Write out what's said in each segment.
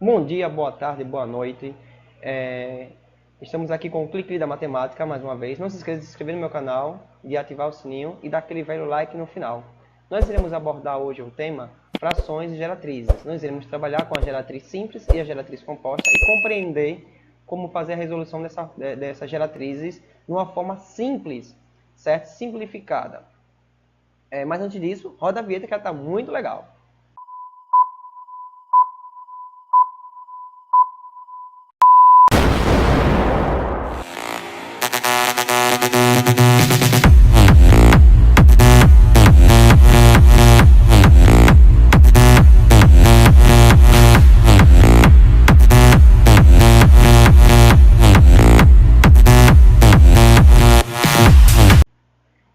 Bom dia, boa tarde, boa noite. Estamos aqui com o Clique da Matemática mais uma vez. Não se esqueça de se inscrever no meu canal, de ativar o sininho e dar aquele velho like no final. Nós iremos abordar hoje o tema frações e geratrizes. Nós iremos trabalhar com a geratriz simples e a geratriz composta e compreender como fazer a resolução dessas geratrizes de uma forma simples, certo? Simplificada. Mas antes disso, roda a vinheta que ela está muito legal.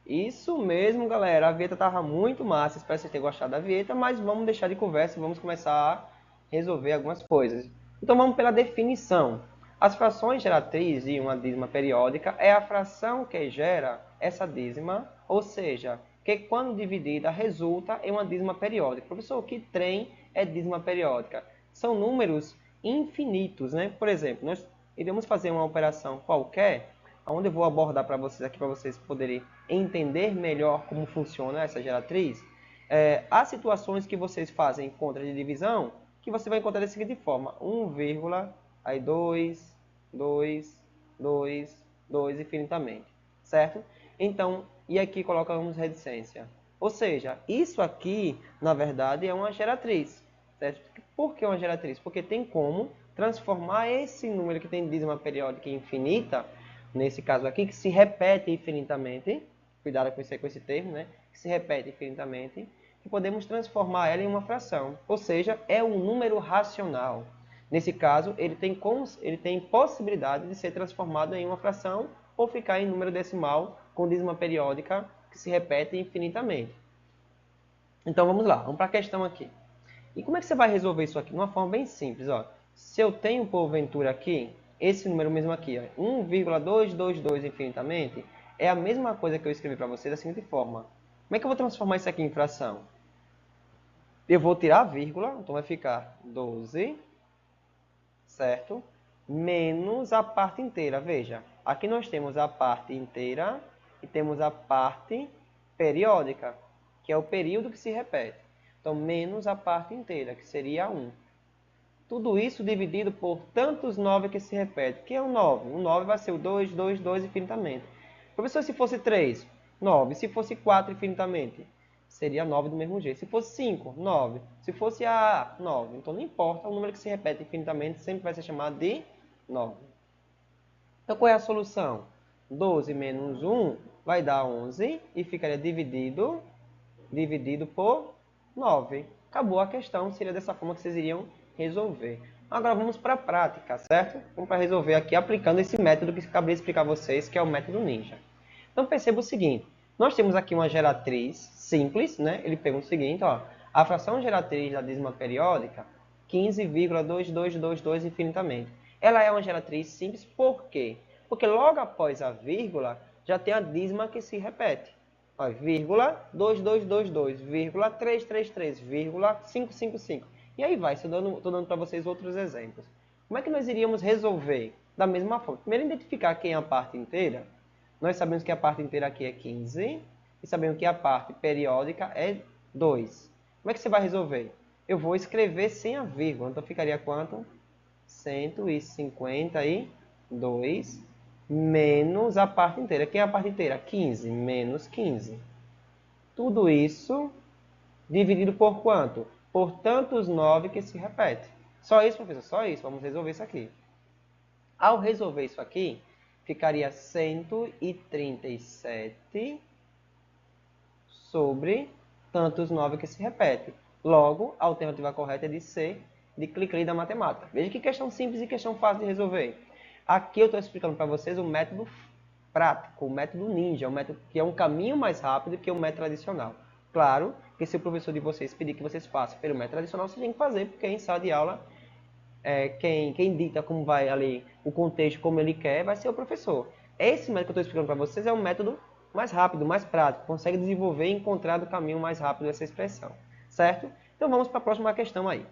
Isso mesmo, galera. A vinheta estava muito massa. Espero que vocês tenham gostado da vinheta, mas vamos deixar de conversa e vamos começar a resolver algumas coisas. Então vamos pela definição. As frações geratrizes de uma dízima periódica é a fração que gera essa dízima, ou seja, que quando dividida resulta em uma dízima periódica. Professor, que trem é dízima periódica? São números infinitos, né? Por exemplo, nós iremos fazer uma operação qualquer, onde eu vou abordar para vocês aqui, para vocês poderem entender melhor como funciona essa geratriz. Há situações que vocês fazem conta de divisão, que você vai encontrar da seguinte forma: 1, aí 2, 2, 2, 2 infinitamente, certo? Então, e aqui colocamos reticência. Ou seja, isso aqui, na verdade, é uma geratriz, certo? Por que uma geratriz? Porque tem como transformar esse número que tem dízima periódica infinita, nesse caso aqui, que se repete infinitamente, cuidado com esse termo, né? Que se repete infinitamente, que podemos transformar ela em uma fração, ou seja, é um número racional. Nesse caso, ele tem possibilidade de ser transformado em uma fração ou ficar em número decimal com dízima periódica que se repete infinitamente. Então vamos lá, vamos para a questão aqui. E como é que você vai resolver isso aqui? De uma forma bem simples. Ó. Se eu tenho, porventura, aqui, esse número mesmo aqui, ó, 1,222 infinitamente, é a mesma coisa que eu escrevi para você da seguinte forma. Como é que eu vou transformar isso aqui em fração? Eu vou tirar a vírgula, então vai ficar 12, certo? Menos a parte inteira. Veja, aqui nós temos a parte inteira e temos a parte periódica, que é o período que se repete. Então, menos a parte inteira, que seria 1. Tudo isso dividido por tantos 9 que se repete. Que é o 9? O 9 vai ser o 2, 2, 2 infinitamente. Professor, se fosse 3, 9. Se fosse 4 infinitamente, seria 9 do mesmo jeito. Se fosse 5, 9. Se fosse a 9. Então não importa, o número que se repete infinitamente sempre vai ser chamado de 9. Então qual é a solução? 12 menos 1 vai dar 11 e ficaria dividido por 9. Acabou a questão, seria dessa forma que vocês iriam resolver. Agora vamos para a prática, certo? Vamos para resolver aqui aplicando esse método que acabei de explicar a vocês, que é o método Ninja. Então perceba o seguinte, nós temos aqui uma geratriz simples, né? Ele pergunta o seguinte, ó, a fração geratriz da dízima periódica, 15,2222 infinitamente. Ela é uma geratriz simples por quê? Porque logo após a vírgula já tem a dízima que se repete. Ó, vírgula 2222, vírgula 333, vírgula 555. E aí vai, estou dando para vocês outros exemplos. Como é que nós iríamos resolver? Da mesma forma. Primeiro, identificar quem é a parte inteira. Nós sabemos que a parte inteira aqui é 15 e sabemos que a parte periódica é 2. Como é que você vai resolver? Eu vou escrever sem a vírgula, então ficaria quanto? 152 menos a parte inteira. Quem é a parte inteira? 15 menos 15. Tudo isso dividido por quanto? Por tantos 9 que se repete. Só isso, professor? Só isso. Vamos resolver isso aqui. Ao resolver isso aqui, ficaria 137 sobre tantos 9 que se repete. Logo, a alternativa correta é de C, de Clique da matemática. Veja que questão simples e questão fácil de resolver. Aqui eu estou explicando para vocês o método prático, o método ninja, o método que é um caminho mais rápido que o método tradicional. Claro que se o professor de vocês pedir que vocês façam pelo método tradicional, vocês têm que fazer, porque em sala de aula quem dita como vai ali o contexto, como ele quer, vai ser o professor. Esse método que eu estou explicando para vocês é um método mais rápido, mais prático, consegue desenvolver e encontrar o caminho mais rápido dessa expressão, certo? Então vamos para a próxima questão aí.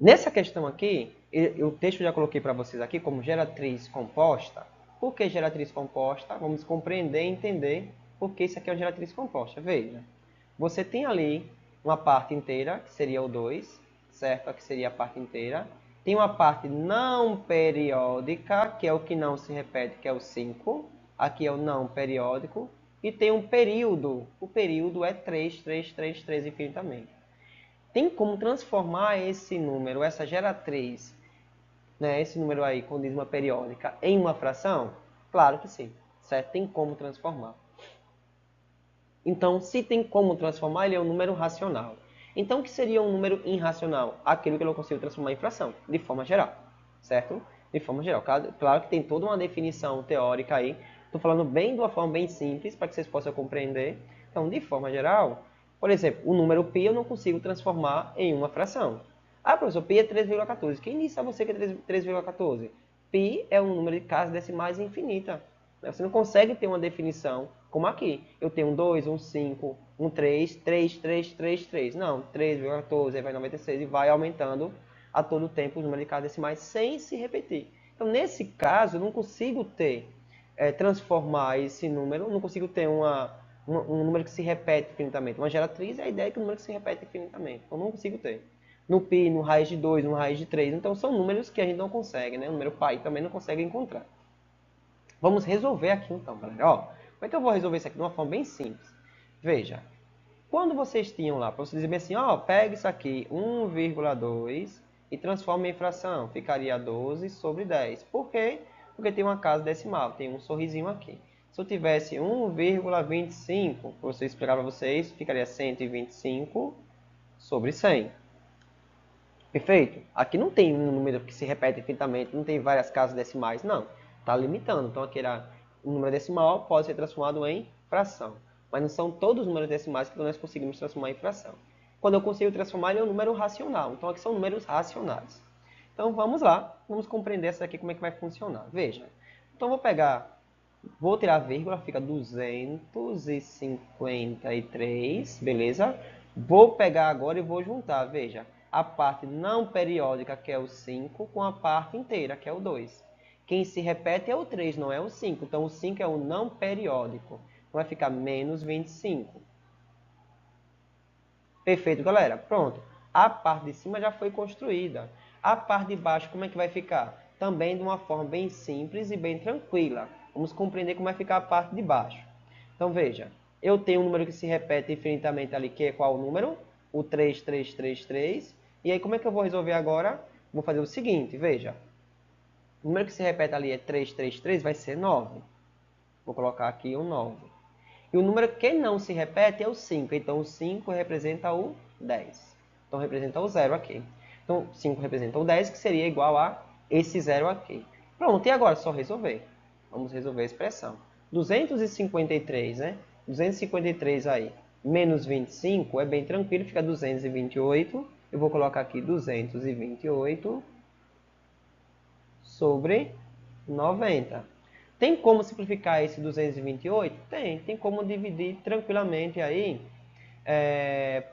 Nessa questão aqui, o texto eu já coloquei para vocês aqui como geratriz composta. Por que geratriz composta? Vamos compreender e entender por que isso aqui é uma geratriz composta. Veja, você tem ali uma parte inteira, que seria o 2, certo? Aqui seria a parte inteira. Tem uma parte não periódica, que é o que não se repete, que é o 5. Aqui é o não periódico. E tem um período. O período é 3, 3, 3, 3 infinitamente. Tem como transformar esse número, essa geratriz, né, esse número aí com dízima periódica, em uma fração? Claro que sim, certo? Tem como transformar. Então, se tem como transformar, ele é um número racional. Então, o que seria um número irracional? Aquilo que eu não consigo transformar em fração, de forma geral, certo? De forma geral. Claro que tem toda uma definição teórica aí. Estou falando bem de uma forma bem simples, para que vocês possam compreender. Então, de forma geral, por exemplo, o número π eu não consigo transformar em uma fração. Ah, professor, π é 3,14. Quem disse a você que é 3,14? Π é um número de casas decimais infinita. Você não consegue ter uma definição como aqui. Eu tenho um 2, um 5, um 3, 3, 3, 3, 3. Não, 3,14, aí vai 96 e vai aumentando a todo tempo o número de casas decimais sem se repetir. Então, nesse caso, eu não consigo ter, transformar esse número, não consigo ter um número que se repete infinitamente. Uma geratriz é a ideia que o número que se repete infinitamente. Então, não consigo ter. No π, no raiz de 2, no raiz de 3. Então, são números que a gente não consegue, né? O número π também não consegue encontrar. Vamos resolver aqui então, galera. Ó, como é que eu vou resolver isso aqui de uma forma bem simples? Veja, quando vocês tinham lá, para vocês dizerem assim, ó, pega isso aqui, 1,2 e transforma em fração, ficaria 12 sobre 10. Por quê? Porque tem uma casa decimal, tem um sorrisinho aqui. Se eu tivesse 1,25, para você explicar para vocês, ficaria 125 sobre 100. Perfeito? Aqui não tem um número que se repete infinitamente, não tem várias casas decimais, não. Está limitando. Então, aqui era um número decimal pode ser transformado em fração. Mas não são todos os números decimais que nós conseguimos transformar em fração. Quando eu consigo transformar, ele é um número racional. Então, aqui são números racionais. Então, vamos lá. Vamos compreender essa aqui, como é que vai funcionar. Veja. Então, vou tirar a vírgula, fica 253, beleza? Vou pegar agora e vou juntar, veja, a parte não periódica, que é o 5, com a parte inteira, que é o 2. Quem se repete é o 3, não é o 5. Então, o 5 é o não periódico. Então, vai ficar menos 25. Perfeito, galera? Pronto. A parte de cima já foi construída. A parte de baixo, como é que vai ficar? Também de uma forma bem simples e bem tranquila. Vamos compreender como vai ficar a parte de baixo. Então, veja. Eu tenho um número que se repete infinitamente ali, que é qual o número? O 3333. E aí, como é que eu vou resolver agora? Vou fazer o seguinte, veja. O número que se repete ali é 333, vai ser 9. Vou colocar aqui o 9. E o número que não se repete é o 5. Então, o 5 representa o 10. Então, representa o 0 aqui. Então, 5 representa o 10, que seria igual a esse 0 aqui. Pronto, e agora? Só resolver. Vamos resolver a expressão. 253, né? 253 aí, menos 25, é bem tranquilo, fica 228. Eu vou colocar aqui 228 sobre 90. Tem como simplificar esse 228? Tem como dividir tranquilamente aí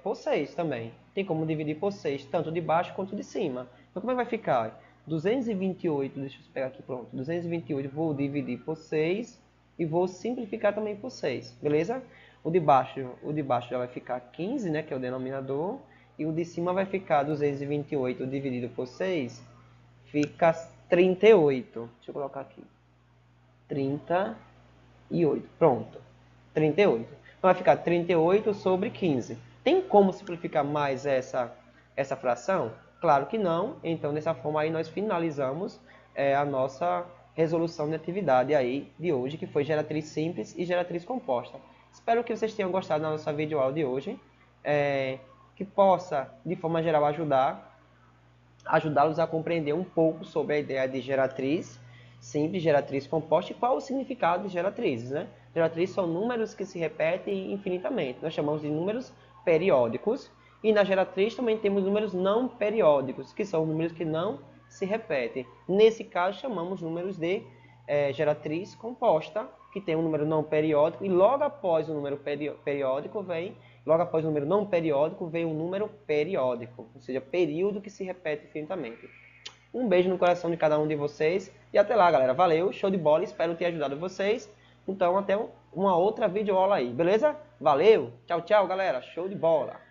por 6 também. Tem como dividir por 6, tanto de baixo quanto de cima. Então, como é que vai ficar? 228, deixa eu pegar aqui, pronto. 228 vou dividir por 6 e vou simplificar também por 6, beleza? O de baixo já vai ficar 15, né, que é o denominador. E o de cima vai ficar 228 dividido por 6, fica 38. Deixa eu colocar aqui. 38. Pronto. 38. Então, vai ficar 38 sobre 15. Tem como simplificar mais essa fração? Claro que não. Então, dessa forma aí, nós finalizamos a nossa resolução de atividade aí de hoje, que foi geratriz simples e geratriz composta. Espero que vocês tenham gostado da nossa videoaula de hoje, que possa, de forma geral, ajudá-los a compreender um pouco sobre a ideia de geratriz simples, geratriz composta e qual o significado de geratrizes, né? Geratrizes são números que se repetem infinitamente. Nós chamamos de números periódicos. E na geratriz também temos números não periódicos, que são números que não se repetem. Nesse caso, chamamos números de geratriz composta, que tem um número não periódico, e logo após o número periódico vem logo após o número não periódico, veio o número periódico, ou seja, período que se repete infinitamente. Um beijo no coração de cada um de vocês e até lá, galera. Valeu, show de bola, espero ter ajudado vocês. Então, até uma outra videoaula aí, beleza? Valeu, tchau, tchau, galera, show de bola!